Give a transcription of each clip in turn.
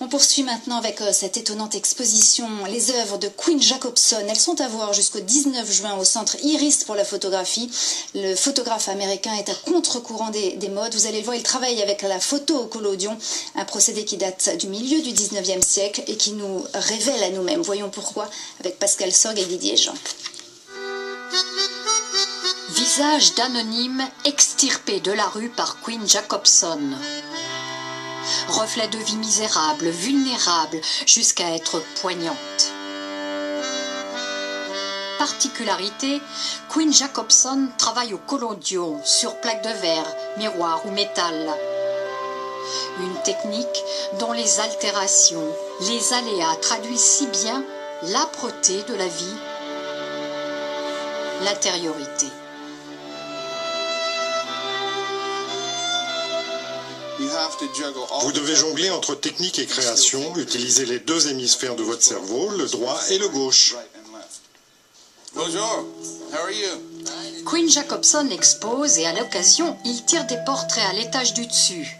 On poursuit maintenant avec cette étonnante exposition, les œuvres de Queen Jacobson. Elles sont à voir jusqu'au 19 juin au centre Iris pour la photographie. Le photographe américain est à contre-courant des modes. Vous allez le voir, il travaille avec la photo au collodion, un procédé qui date du milieu du 19e siècle et qui nous révèle à nous-mêmes. Voyons pourquoi avec Pascal Sorgue et Didier Jean. Visage d'anonyme extirpé de la rue par Queen Jacobson. Reflet de vie misérable, vulnérable, jusqu'à être poignante. Particularité, Queen Jacobson travaille au collodion, sur plaque de verre, miroir ou métal. Une technique dont les altérations, les aléas traduisent si bien l'âpreté de la vie, l'intériorité. Vous devez jongler entre technique et création, utiliser les deux hémisphères de votre cerveau, le droit et le gauche. Bonjour, how are you? Queen Jacobson expose et à l'occasion, il tire des portraits à l'étage du dessus.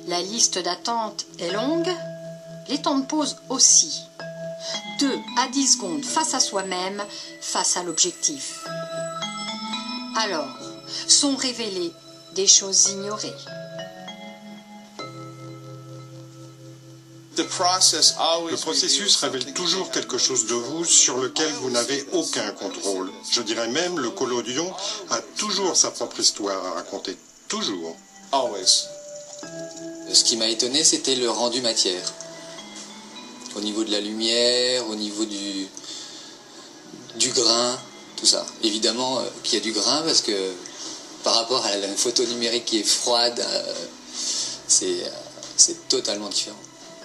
La liste d'attente est longue, les temps de pause aussi. 2 à 10 secondes face à soi-même, face à l'objectif. Alors, sont révélées des choses ignorées. Le processus révèle toujours quelque chose de vous sur lequel vous n'avez aucun contrôle. Je dirais même, le collodion a toujours sa propre histoire à raconter. Toujours. Ce qui m'a étonné, c'était le rendu matière. Au niveau de la lumière, au niveau du grain, tout ça. Évidemment qu'il y a du grain parce que par rapport à la photo numérique qui est froide, c'est totalement différent.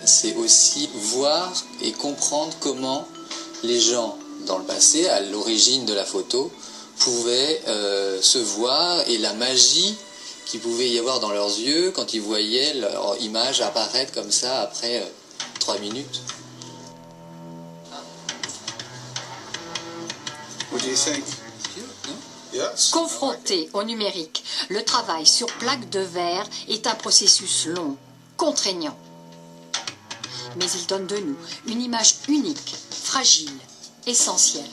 C'est aussi voir et comprendre comment les gens dans le passé, à l'origine de la photo, pouvaient se voir et la magie qu'il pouvait y avoir dans leurs yeux quand ils voyaient leur image apparaître comme ça après 3 minutes. What do you think? Yes. Confronté au numérique, le travail sur plaque de verre est un processus long, contraignant. Mais il donne de nous une image unique, fragile, essentielle.